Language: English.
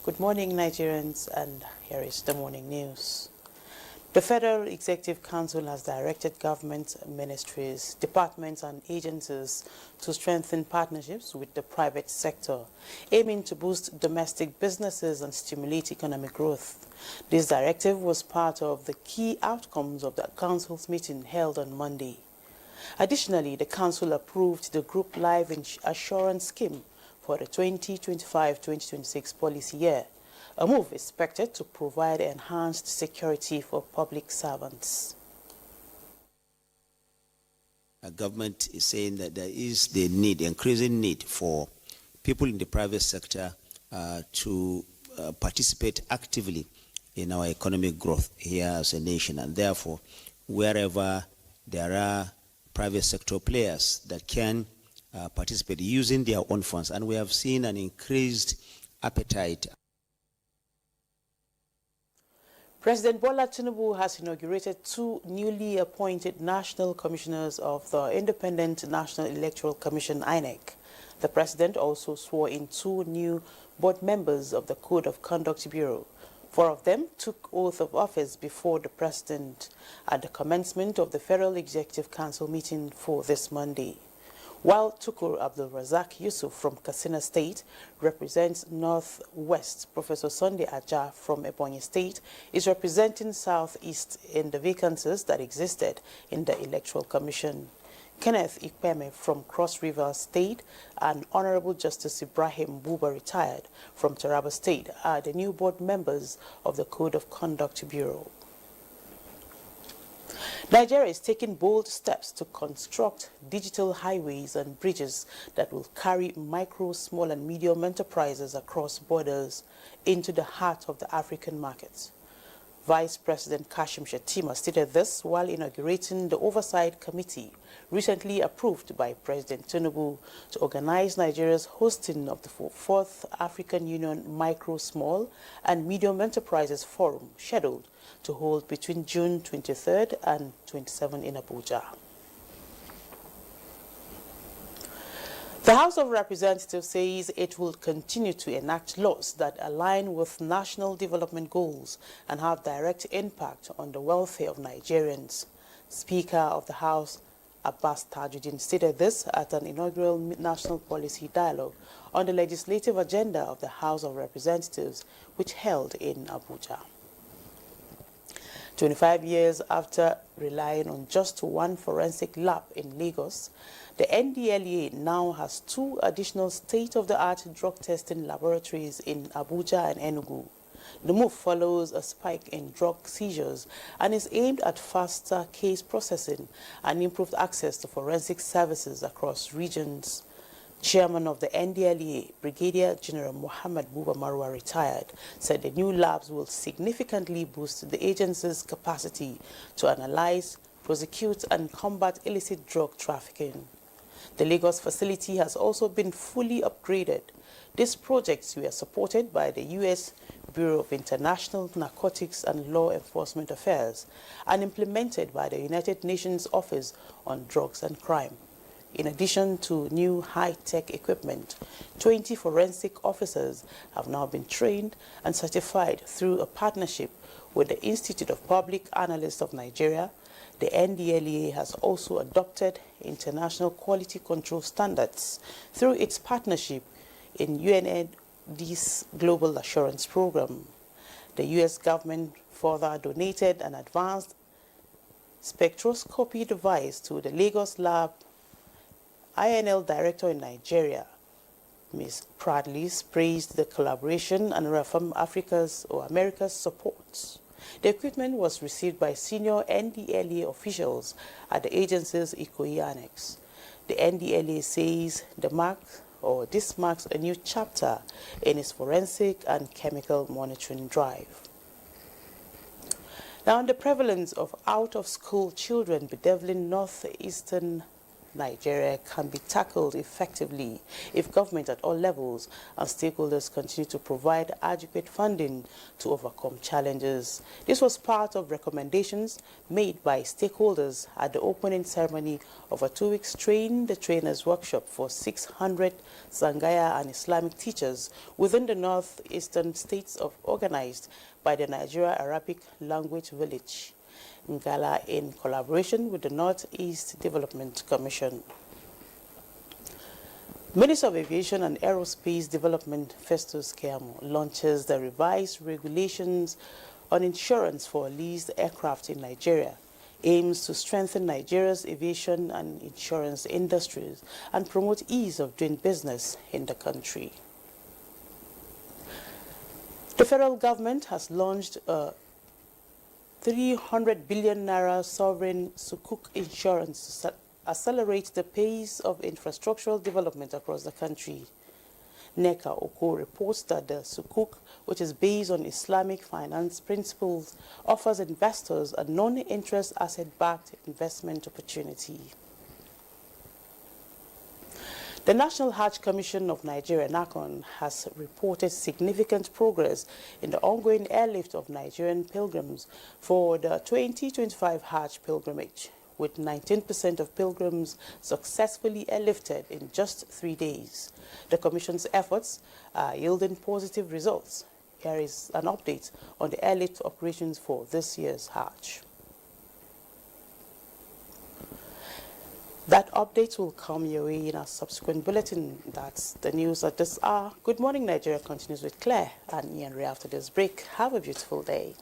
Good morning, Nigerians, and here is the morning news. The Federal Executive Council has directed government, ministries, departments, and agencies to strengthen partnerships with the private sector, aiming to boost domestic businesses and stimulate economic growth. This directive was part of the key outcomes of the Council's meeting held on Monday. Additionally, the Council approved the Group Life Assurance Scheme for the 2025-2026 policy year, a move expected to provide enhanced security for public servants. Our government is saying that there is the need, increasing need for people in the private sector to participate actively in our economic growth here as a nation, and therefore wherever there are private sector players that can participate using their own funds, and we have seen an increased appetite. President Bola Tinubu has inaugurated 2 newly appointed national commissioners of the Independent National Electoral Commission, INEC. The president also swore in 2 new board members of the Code of Conduct Bureau. 4 of them took oath of office before the president at the commencement of the Federal Executive Council meeting for this Monday. While Tukur Abdul Razak Yusuf from Katsina State represents Northwest, Professor Sunday Aja from Ebonyi State is representing Southeast in the vacancies that existed in the Electoral Commission. Kenneth Ikpeme from Cross River State and Honorable Justice Ibrahim Buba retired from Taraba State are the new board members of the Code of Conduct Bureau. Nigeria is taking bold steps to construct digital highways and bridges that will carry micro, small and medium enterprises across borders into the heart of the African market. Vice President Kashim Shettima stated this while inaugurating the Oversight Committee recently approved by President Tinubu to organize Nigeria's hosting of the 4th African Union Micro, Small and Medium Enterprises Forum, scheduled to hold between June 23rd and 27 in Abuja. The House of Representatives says it will continue to enact laws that align with national development goals and have direct impact on the welfare of Nigerians. Speaker of the House, Abbas Tajuddin, stated this at an inaugural national policy dialogue on the legislative agenda of the House of Representatives, which held in Abuja. 25 years after relying on just 1 forensic lab in Lagos, the NDLEA now has 2 additional state-of-the-art drug testing laboratories in Abuja and Enugu. The move follows a spike in drug seizures and is aimed at faster case processing and improved access to forensic services across regions. Chairman of the NDLEA, Brigadier General Muhammad Buba Marwa, retired, said the new labs will significantly boost the agency's capacity to analyze, prosecute and combat illicit drug trafficking. The Lagos facility has also been fully upgraded. These projects were supported by the U.S. Bureau of International Narcotics and Law Enforcement Affairs and implemented by the United Nations Office on Drugs and Crime. In addition to new high-tech equipment, 20 forensic officers have now been trained and certified through a partnership with the Institute of Public Analysts of Nigeria. The NDLEA has also adopted international quality control standards through its partnership in UNAID's Global Assurance Program. The U.S. government further donated an advanced spectroscopy device to the Lagos lab. INL Director in Nigeria, Ms. Pradley, praised the collaboration and reaffirmed America's support. The equipment was received by senior NDLEA officials at the agency's Ikoyi Annex. The NDLEA says this marks a new chapter in its forensic and chemical monitoring drive. Now, on the prevalence of out-of-school children bedeviling northeastern Nigeria can be tackled effectively if government at all levels and stakeholders continue to provide adequate funding to overcome challenges. This was part of recommendations made by stakeholders at the opening ceremony of a 2-week Train the Trainers workshop for 600 Sangaya and Islamic teachers within the northeastern states organized by the Nigeria Arabic Language Village, Ngala, in collaboration with the Northeast Development Commission. Minister of Aviation and Aerospace Development Festus Keyamo launches the revised regulations on insurance for leased aircraft in Nigeria, aims to strengthen Nigeria's aviation and insurance industries and promote ease of doing business in the country. The federal government has launched a 300 billion naira sovereign sukuk insurance to accelerate the pace of infrastructural development across the country. NECA Oko reports that the sukuk, which is based on Islamic finance principles, offers investors a non-interest asset-backed investment opportunity. The National Hajj Commission of Nigeria, NACON, has reported significant progress in the ongoing airlift of Nigerian pilgrims for the 2025 Hajj pilgrimage, with 19% of pilgrims successfully airlifted in just 3 days. The Commission's efforts are yielding positive results. Here is an update on the airlift operations for this year's Hajj. That update will come your way in our subsequent bulletin. That's the news at this hour. Good morning, Nigeria continues with Claire and Ian Ray after this break. Have a beautiful day.